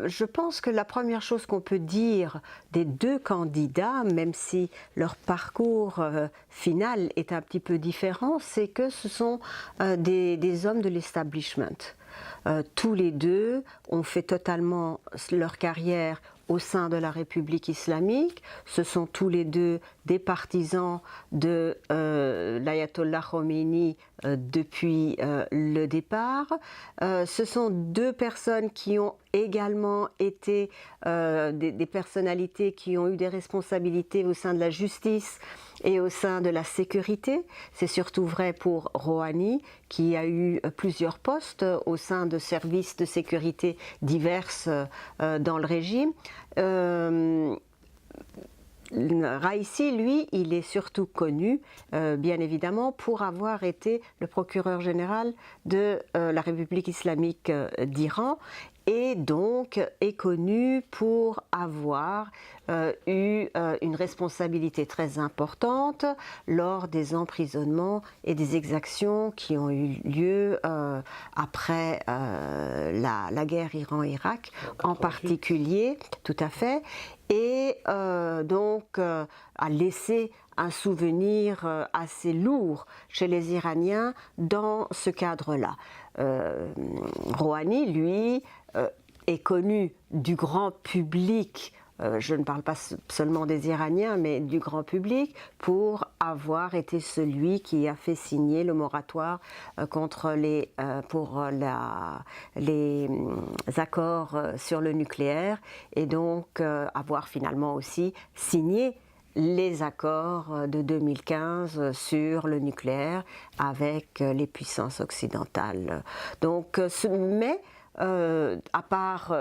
Je pense que la première chose qu'on peut dire des deux candidats, même si leur parcours final est un petit peu différent, c'est que ce sont des hommes de l'establishment. Tous les deux ont fait totalement leur carrière au sein de la République islamique. Ce sont tous les deux des partisans de l'ayatollah Khomeini depuis le départ. Ce sont deux personnes qui ont également été des personnalités qui ont eu des responsabilités au sein de la justice et au sein de la sécurité. C'est surtout vrai pour Rouhani, qui a eu plusieurs postes au sein de services de sécurité diverses dans le régime. Raïssi, lui, il est surtout connu, bien évidemment, pour avoir été le procureur général de la République islamique d'Iran et donc est connu pour avoir eu une responsabilité très importante lors des emprisonnements et des exactions qui ont eu lieu après la guerre Iran-Irak en particulier, tout à fait, et donc a laissé un souvenir assez lourd chez les Iraniens dans ce cadre-là. Rouhani, lui, est connu du grand public, je ne parle pas seulement des Iraniens, mais du grand public, pour avoir été celui qui a fait signer le moratoire contre les accords sur le nucléaire et donc avoir finalement aussi signé les accords de 2015 sur le nucléaire avec les puissances occidentales. Donc, mais à part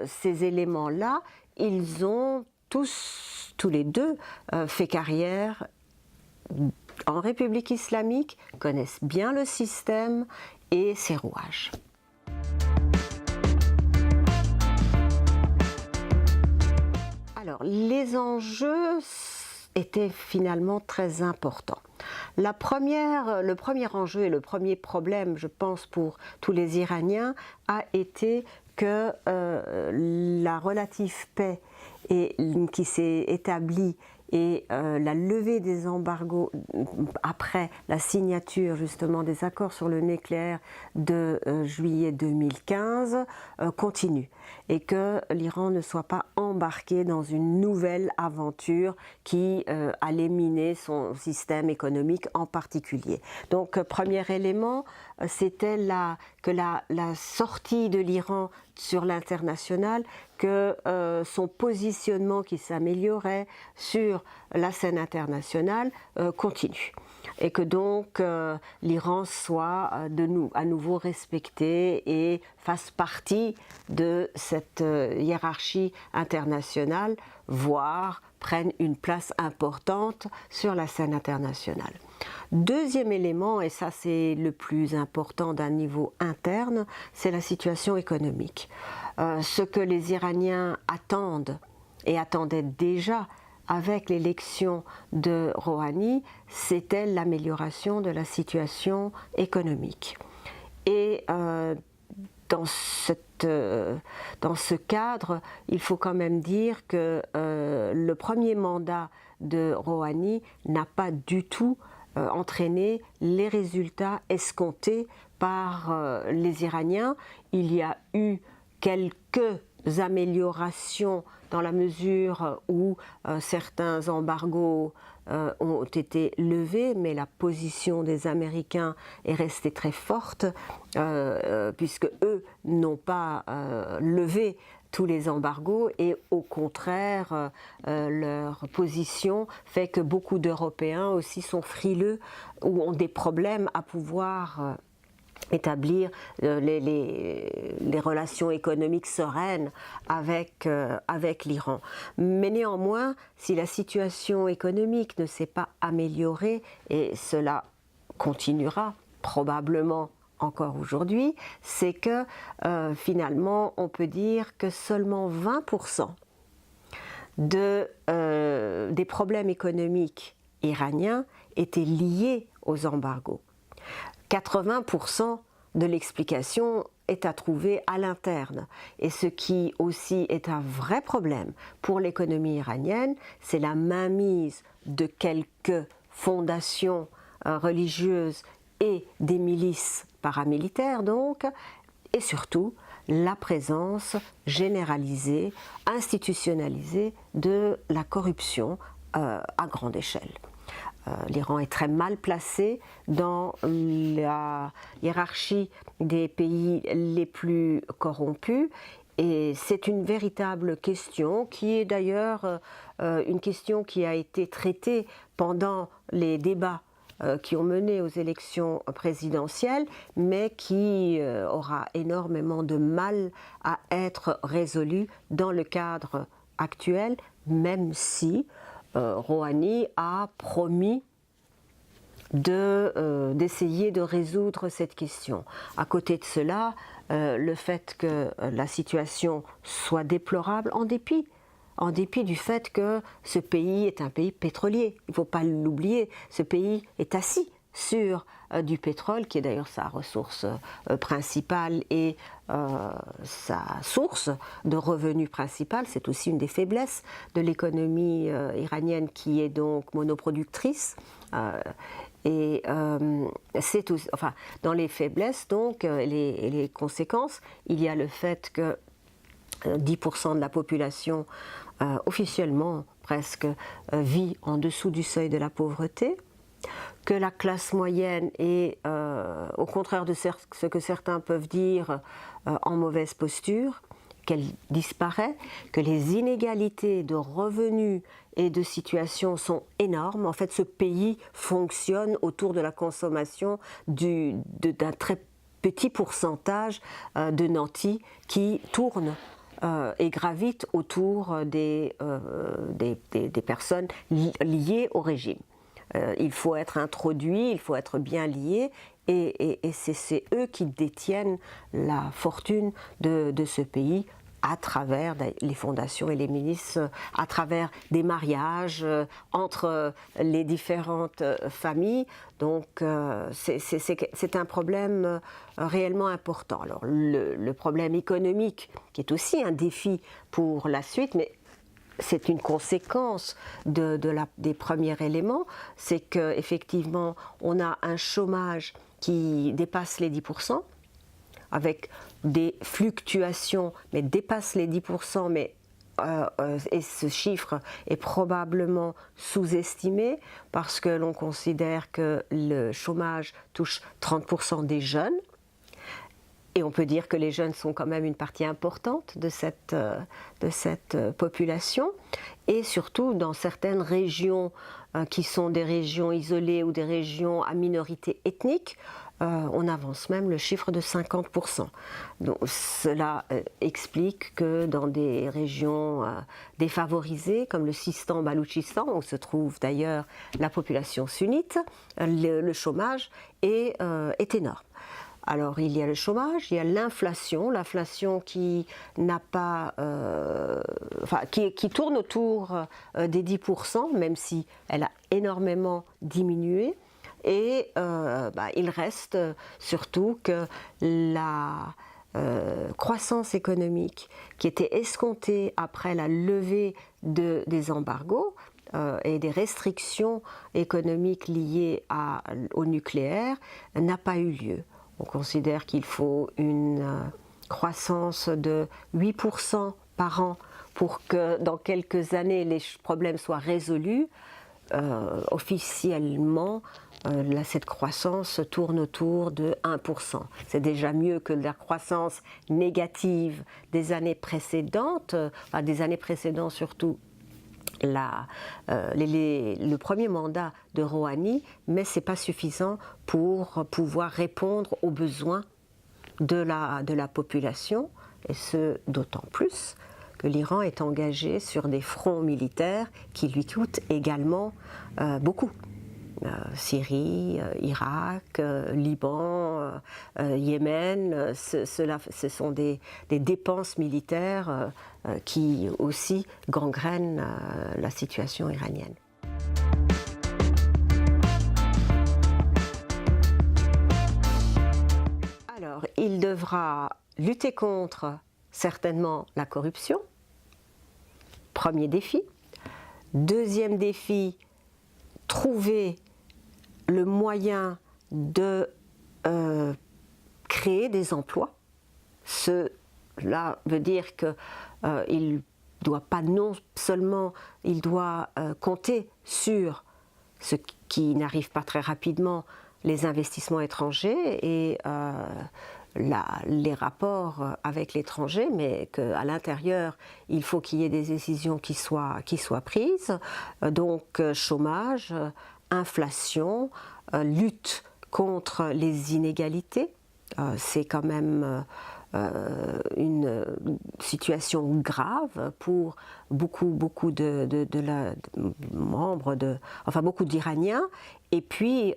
ces éléments-là, ils ont tous les deux, fait carrière en République islamique, connaissent bien le système et ses rouages. Alors, les enjeux étaient finalement très importants. Le premier enjeu et le premier problème, je pense, pour tous les Iraniens, a été que la relative paix qui s'est établie et la levée des embargos après la signature justement des accords sur le nucléaire de juillet 2015 continue et que l'Iran ne soit pas embarqué dans une nouvelle aventure qui allait miner son système économique en particulier. Donc premier élément, c'était que la sortie de l'Iran sur l'international, que son positionnement qui s'améliorait sur la scène internationale continue et que donc l'Iran soit à nouveau respecté et fasse partie de cette hiérarchie internationale, voire prenne une place importante sur la scène internationale. Deuxième élément, et ça c'est le plus important d'un niveau interne, c'est la situation économique. Ce que les Iraniens attendent et attendaient déjà avec l'élection de Rouhani, c'était l'amélioration de la situation économique. Et dans ce cadre, il faut quand même dire que le premier mandat de Rouhani n'a pas du tout entraîné les résultats escomptés par les Iraniens. Il y a eu quelques améliorations dans la mesure où certains embargos ont été levés, mais la position des Américains est restée très forte puisque eux n'ont pas levé tous les embargos et au contraire leur position fait que beaucoup d'Européens aussi sont frileux ou ont des problèmes à pouvoir établir les relations économiques sereines avec l'Iran. Mais néanmoins, si la situation économique ne s'est pas améliorée, et cela continuera probablement encore aujourd'hui, c'est que finalement on peut dire que seulement 20% des problèmes économiques iraniens étaient liés aux embargos. 80% de l'explication est à trouver à l'interne. Et ce qui aussi est un vrai problème pour l'économie iranienne, c'est la mainmise de quelques fondations religieuses et des milices paramilitaires donc, et surtout la présence généralisée, institutionnalisée de la corruption à grande échelle. L'Iran est très mal placé dans la hiérarchie des pays les plus corrompus et c'est une véritable question qui est d'ailleurs une question qui a été traitée pendant les débats qui ont mené aux élections présidentielles, mais qui aura énormément de mal à être résolue dans le cadre actuel, même si Rouhani a promis d'essayer de résoudre cette question. À côté de cela, le fait que la situation soit déplorable en dépit du fait que ce pays est un pays pétrolier. Il ne faut pas l'oublier, ce pays est assis sur du pétrole, qui est d'ailleurs sa ressource principale et sa source de revenus principale. C'est aussi une des faiblesses de l'économie iranienne qui est donc monoproductrice. Et c'est aussi, enfin, dans les faiblesses, donc, les conséquences, il y a le fait que 10% de la population, officiellement presque, vit en dessous du seuil de la pauvreté, que la classe moyenne est, au contraire de ce que certains peuvent dire, en mauvaise posture, qu'elle disparaît, que les inégalités de revenus et de situation sont énormes. En fait, ce pays fonctionne autour de la consommation d'un très petit pourcentage de nantis qui tournent et gravitent autour des personnes liées au régime. Il faut être introduit, il faut être bien lié, et c'est eux qui détiennent la fortune de ce pays à travers les fondations et les milices, à travers des mariages entre les différentes familles. Donc c'est un problème réellement important. Alors le problème économique, qui est aussi un défi pour la suite, mais c'est une conséquence des premiers éléments, c'est qu'effectivement on a un chômage qui dépasse les 10%, avec des fluctuations, mais dépasse les 10%, et ce chiffre est probablement sous-estimé parce que l'on considère que le chômage touche 30% des jeunes. Et on peut dire que les jeunes sont quand même une partie importante de cette population. Et surtout dans certaines régions qui sont des régions isolées ou des régions à minorité ethnique, on avance même le chiffre de 50%. Donc, cela explique que dans des régions défavorisées, comme le Sistan-Baloutchistan, où se trouve d'ailleurs la population sunnite, le chômage est énorme. Alors il y a le chômage, il y a l'inflation qui n'a pas, qui tourne autour des 10%, même si elle a énormément diminué. Et il reste surtout que la croissance économique qui était escomptée après la levée des embargos et des restrictions économiques liées au nucléaire n'a pas eu lieu. On considère qu'il faut une croissance de 8% par an pour que dans quelques années les problèmes soient résolus. Officiellement, cette croissance tourne autour de 1%. C'est déjà mieux que la croissance négative des années précédentes, des années précédentes surtout le premier mandat de Rouhani, mais ce n'est pas suffisant pour pouvoir répondre aux besoins de la population, et ce d'autant plus que l'Iran est engagé sur des fronts militaires qui lui coûtent également beaucoup. Syrie, Irak, Liban, Yémen, ce sont des dépenses militaires qui aussi gangrènent la situation iranienne. Alors, il devra lutter contre certainement la corruption, premier défi. Deuxième défi, trouver le moyen de créer des emplois. Cela veut dire qu'il doit pas non seulement, il doit compter sur ce qui n'arrive pas très rapidement, les investissements étrangers et les rapports avec l'étranger, mais qu'à l'intérieur, il faut qu'il y ait des décisions qui soient prises. Donc chômage, inflation, lutte contre les inégalités. C'est quand même une situation grave pour beaucoup de membres, beaucoup d'Iraniens. Et puis,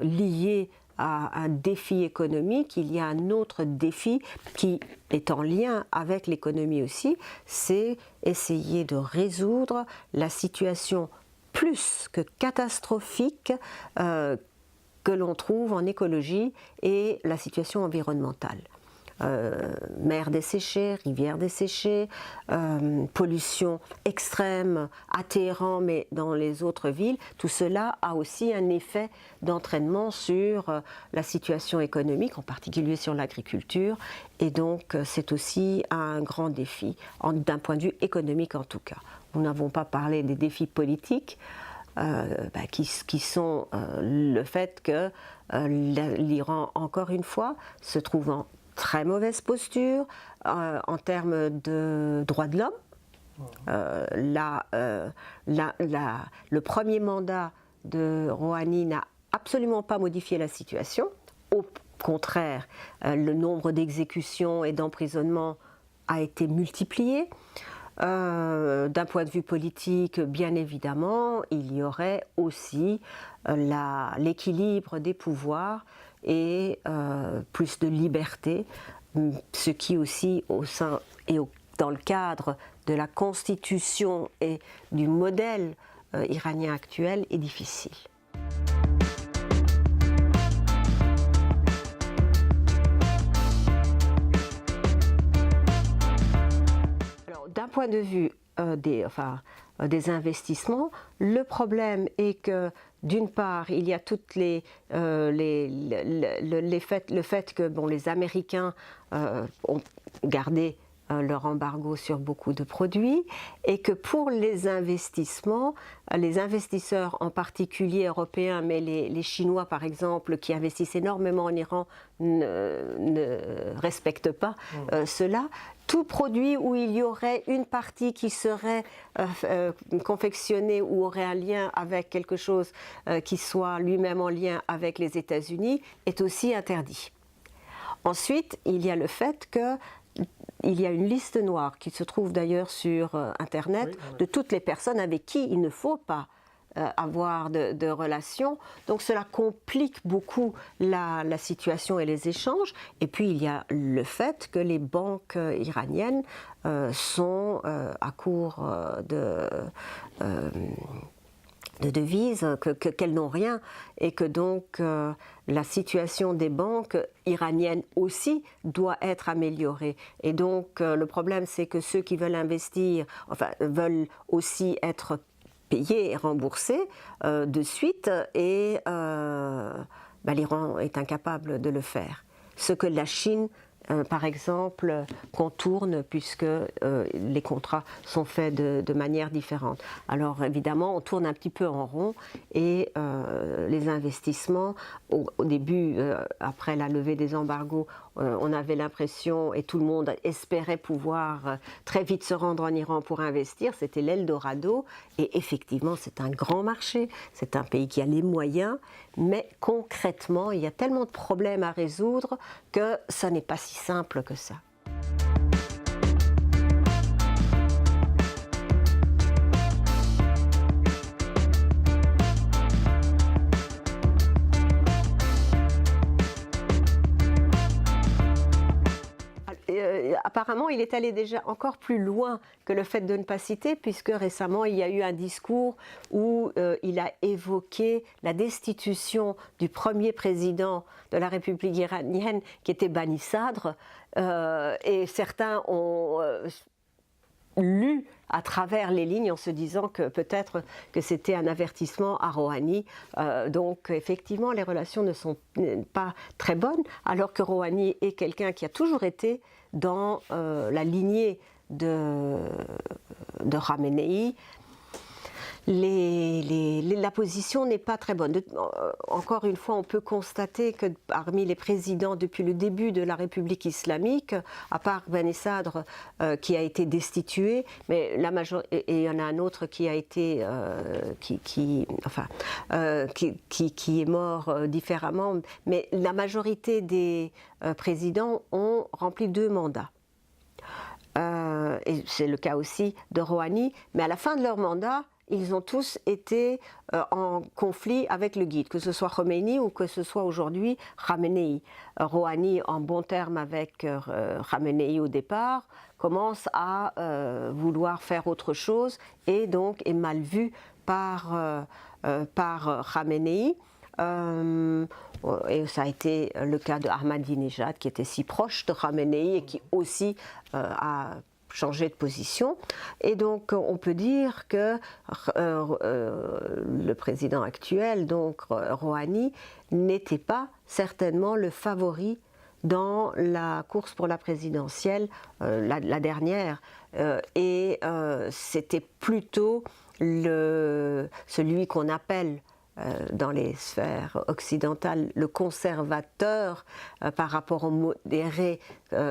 lié à un défi économique, il y a un autre défi qui est en lien avec l'économie aussi, c'est essayer de résoudre la situation plus que catastrophique que l'on trouve en écologie et la situation environnementale. Mer desséchée, rivières desséchées, pollution extrême à Téhéran, mais dans les autres villes, tout cela a aussi un effet d'entraînement sur la situation économique, en particulier sur l'agriculture, et donc c'est aussi un grand défi, d'un point de vue économique en tout cas. Nous n'avons pas parlé des défis politiques, qui sont le fait que l'Iran, encore une fois, se trouve en très mauvaise posture en termes de droits de l'homme. Le premier mandat de Rouhani n'a absolument pas modifié la situation. Au contraire, le nombre d'exécutions et d'emprisonnements a été multiplié. D'un point de vue politique, bien évidemment, il y aurait aussi l'équilibre des pouvoirs et plus de liberté, ce qui aussi au sein et dans le cadre de la constitution et du modèle iranien actuel est difficile. D'un point de vue des investissements, le problème est que d'une part, il y a toutes le fait que les Américains ont gardé leur embargo sur beaucoup de produits et que pour les investissements, les investisseurs en particulier européens, mais les Chinois par exemple qui investissent énormément en Iran ne respectent pas cela. Tout produit où il y aurait une partie qui serait confectionnée ou aurait un lien avec quelque chose qui soit lui-même en lien avec les États-Unis est aussi interdit. Ensuite, il y a le fait qu'il y a une liste noire qui se trouve d'ailleurs sur Internet de toutes les personnes avec qui il ne faut pas avoir de relations. Donc cela complique beaucoup la situation et les échanges. Et puis il y a le fait que les banques iraniennes sont à court de devises, qu'elles n'ont rien, et que donc la situation des banques iraniennes aussi doit être améliorée. Et donc le problème, c'est que ceux qui veulent investir, veulent aussi être payés et remboursés de suite, et l'Iran est incapable de le faire. Ce que la Chine, par exemple, contourne, puisque les contrats sont faits de manière différente. Alors évidemment, on tourne un petit peu en rond, et les investissements, au début, après la levée des embargos, on avait l'impression, et tout le monde espérait pouvoir très vite se rendre en Iran pour investir, c'était l'Eldorado, et effectivement c'est un grand marché, c'est un pays qui a les moyens, mais concrètement il y a tellement de problèmes à résoudre que ça n'est pas si simple que ça. apparemment, il est allé déjà encore plus loin que le fait de ne pas citer, puisque récemment, il y a eu un discours où il a évoqué la destitution du premier président de la République iranienne, qui était Bani Sadr, et certains ont lu à travers les lignes en se disant que peut-être que c'était un avertissement à Rouhani. Donc effectivement, les relations ne sont pas très bonnes, alors que Rouhani est quelqu'un qui a toujours été dans la lignée de Khamenei. La position n'est pas très bonne. Encore une fois, on peut constater que parmi les présidents depuis le début de la République islamique, à part Bani Sadr qui a été destitué, mais et il y en a un autre qui a été qui est mort différemment, mais la majorité des présidents ont rempli 2 mandats. Et c'est le cas aussi de Rouhani, mais à la fin de leur mandat, ils ont tous été en conflit avec le guide, que ce soit Khomeini ou que ce soit aujourd'hui Khamenei. Rouhani, en bon terme avec Khamenei au départ, commence à vouloir faire autre chose et donc est mal vu par Khamenei. Et ça a été le cas de Ahmadinejad, qui était si proche de Khamenei et qui aussi a changé de position. Et donc on peut dire que le président actuel, donc Rouhani, n'était pas certainement le favori dans la course pour la présidentielle, la dernière, et c'était plutôt celui qu'on appelle dans les sphères occidentales le conservateur par rapport au modéré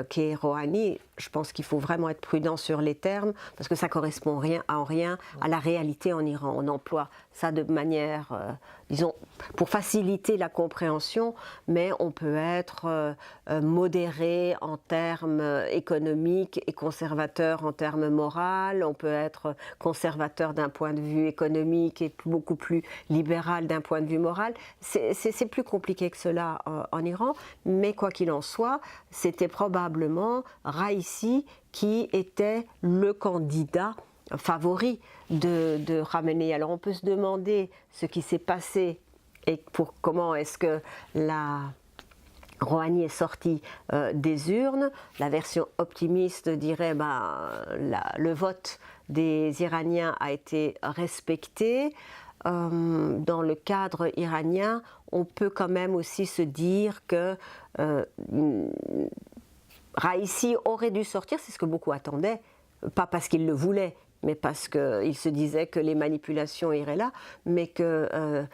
qu'est Rouhani. Je pense qu'il faut vraiment être prudent sur les termes parce que ça ne correspond en rien à la réalité en Iran. On emploie ça de manière, disons, pour faciliter la compréhension, mais on peut être modéré en termes économiques et conservateur en termes moraux. On peut être conservateur d'un point de vue économique et beaucoup plus libéral d'un point de vue moral. C'est plus compliqué que cela en Iran, mais quoi qu'il en soit, c'était probablement Raïssi qui était le candidat favori de Khamenei. Alors on peut se demander ce qui s'est passé et comment est-ce que Rouhani est sorti des urnes. La version optimiste dirait le vote des Iraniens a été respecté. Dans le cadre iranien, on peut quand même aussi se dire que Raïssi aurait dû sortir, c'est ce que beaucoup attendaient, pas parce qu'il le voulait, mais parce qu'il se disait que les manipulations iraient là, mais que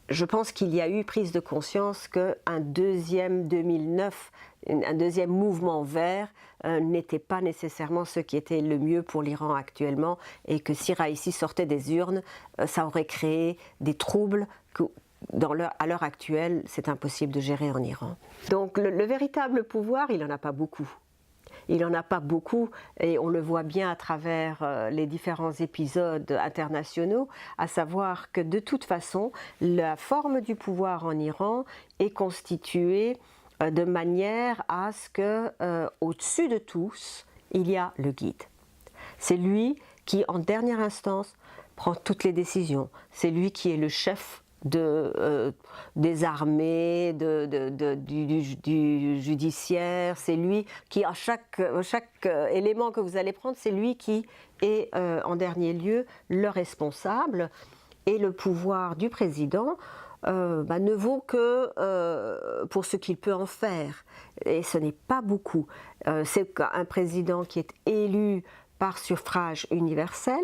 je pense qu'il y a eu prise de conscience qu'un deuxième 2009, un deuxième mouvement vert n'était pas nécessairement ce qui était le mieux pour l'Iran actuellement, et que si Raïssi sortait des urnes, ça aurait créé des troubles que, à l'heure actuelle, c'est impossible de gérer en Iran. Donc le véritable pouvoir, il n'en a pas beaucoup. Il n'en a pas beaucoup, et on le voit bien à travers les différents épisodes internationaux, à savoir que de toute façon, la forme du pouvoir en Iran est constituée de manière à ce que, au-dessus de tous, il y a le guide. C'est lui qui, en dernière instance, prend toutes les décisions. C'est lui qui est le chef des armées, du judiciaire. C'est lui qui, à chaque élément que vous allez prendre, c'est lui qui est en dernier lieu le responsable. Et le pouvoir du président ne vaut que pour ce qu'il peut en faire. Et ce n'est pas beaucoup. C'est un président qui est élu par suffrage universel,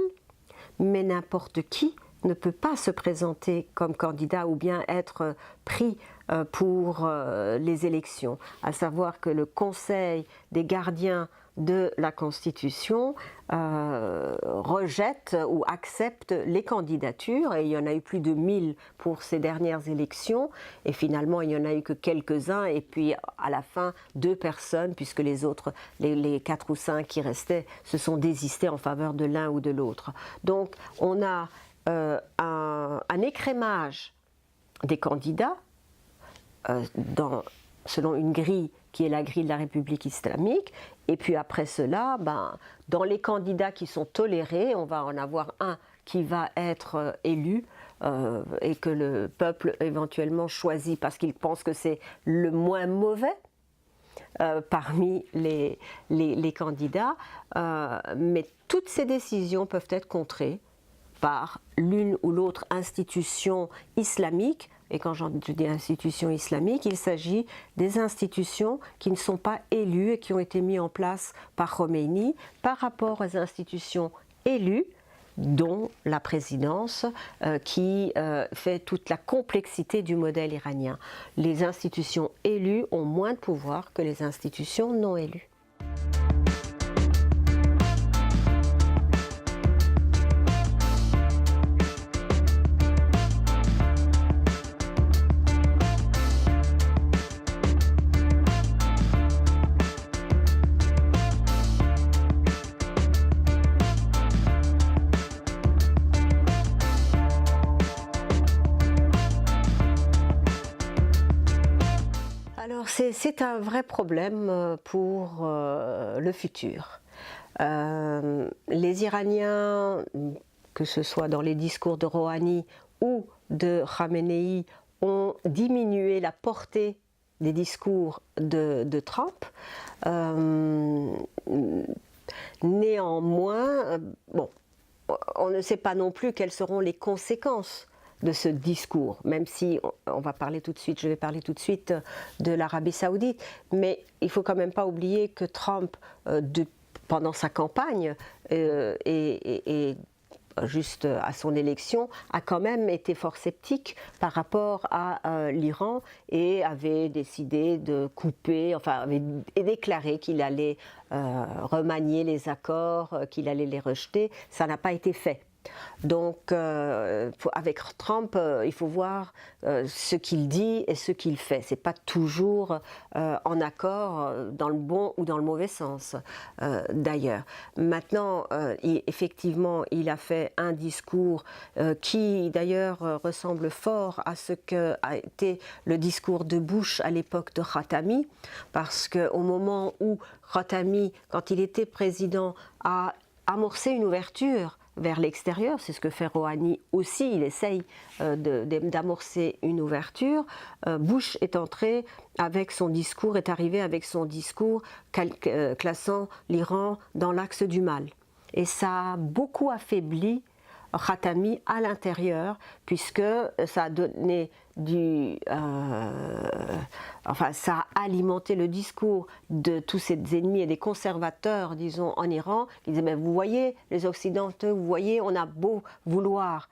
mais n'importe qui ne peut pas se présenter comme candidat ou bien être pris pour les élections. À savoir que le Conseil des gardiens de la Constitution rejette ou accepte les candidatures, et il y en a eu plus de 1000 pour ces dernières élections, et finalement il n'y en a eu que quelques-uns, et puis à la fin 2 personnes, puisque les autres, les 4 ou 5 qui restaient, se sont désistés en faveur de l'un ou de l'autre. Donc on a un écrémage des candidats selon une grille qui est la grille de la République islamique. Et puis après cela, dans les candidats qui sont tolérés, on va en avoir un qui va être élu et que le peuple éventuellement choisit parce qu'il pense que c'est le moins mauvais parmi les candidats. Mais toutes ces décisions peuvent être contrées par l'une ou l'autre institution islamique. Et quand je dis institution islamique, il s'agit des institutions qui ne sont pas élues et qui ont été mises en place par Khomeini par rapport aux institutions élues, dont la présidence qui fait toute la complexité du modèle iranien. Les institutions élues ont moins de pouvoir que les institutions non élues. Alors c'est un vrai problème pour le futur. Les Iraniens, que ce soit dans les discours de Rouhani ou de Khamenei, ont diminué la portée des discours de Trump. Néanmoins, on ne sait pas non plus quelles seront les conséquences de ce discours, même si je vais parler tout de suite de l'Arabie Saoudite, mais il ne faut quand même pas oublier que Trump, pendant sa campagne et juste à son élection, a quand même été fort sceptique par rapport à l'Iran et avait décidé de couper, avait déclaré qu'il allait remanier les accords, qu'il allait les rejeter. Ça n'a pas été fait. Donc avec Trump, il faut voir ce qu'il dit et ce qu'il fait. Ce n'est pas toujours en accord dans le bon ou dans le mauvais sens d'ailleurs. Maintenant, effectivement, il a fait un discours qui d'ailleurs ressemble fort à ce qu'a été le discours de Bush à l'époque de Khatami, parce qu'au moment où Khatami, quand il était président, a amorcé une ouverture vers l'extérieur, c'est ce que fait Rouhani aussi, il essaye d'amorcer une ouverture. Bush est arrivé avec son discours classant l'Iran dans l'axe du mal. Et ça a beaucoup affaibli Khatami à l'intérieur, puisque ça a donné ça a alimenté le discours de tous ses ennemis et des conservateurs, disons, en Iran, qui disaient, mais vous voyez, les Occidentaux, vous voyez, on a beau vouloir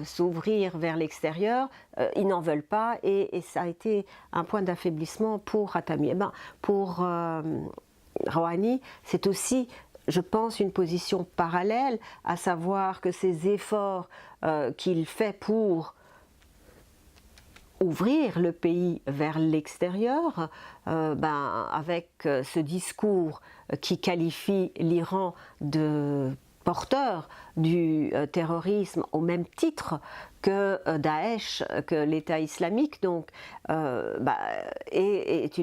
s'ouvrir vers l'extérieur, ils n'en veulent pas, et ça a été un point d'affaiblissement pour Khatami. Pour Rouhani, c'est aussi, je pense, une position parallèle, à savoir que ces efforts qu'il fait pour ouvrir le pays vers l'extérieur, avec ce discours qui qualifie l'Iran de porteur du terrorisme au même titre que Daesh, que l'État islamique, donc est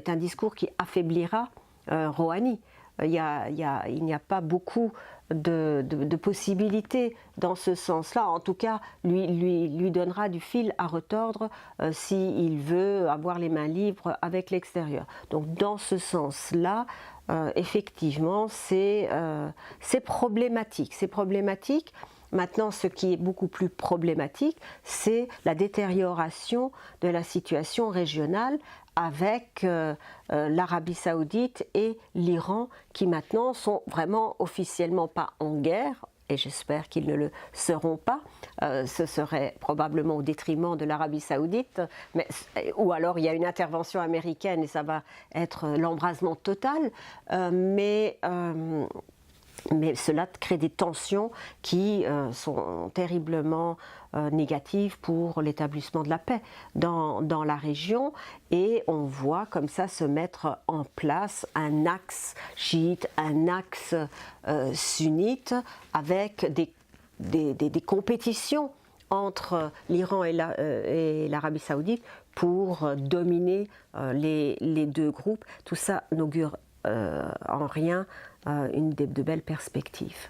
un discours qui affaiblira Rouhani. Il n'y a pas beaucoup de possibilités dans ce sens-là. En tout cas, lui donnera du fil à retordre s'il veut avoir les mains libres avec l'extérieur. Donc dans ce sens-là, effectivement, c'est problématique. C'est problématique. Maintenant, ce qui est beaucoup plus problématique, c'est la détérioration de la situation régionale avec l'Arabie Saoudite et l'Iran, qui maintenant sont vraiment officiellement pas en guerre, et j'espère qu'ils ne le seront pas. Ce serait probablement au détriment de l'Arabie Saoudite, ou alors il y a une intervention américaine et ça va être l'embrasement total, mais cela crée des tensions qui sont terriblement négatives pour l'établissement de la paix dans la région, et on voit comme ça se mettre en place un axe chiite, un axe sunnite, avec des compétitions entre l'Iran et l'Arabie Saoudite pour dominer les deux groupes. Tout ça n'augure en rien de belles perspectives.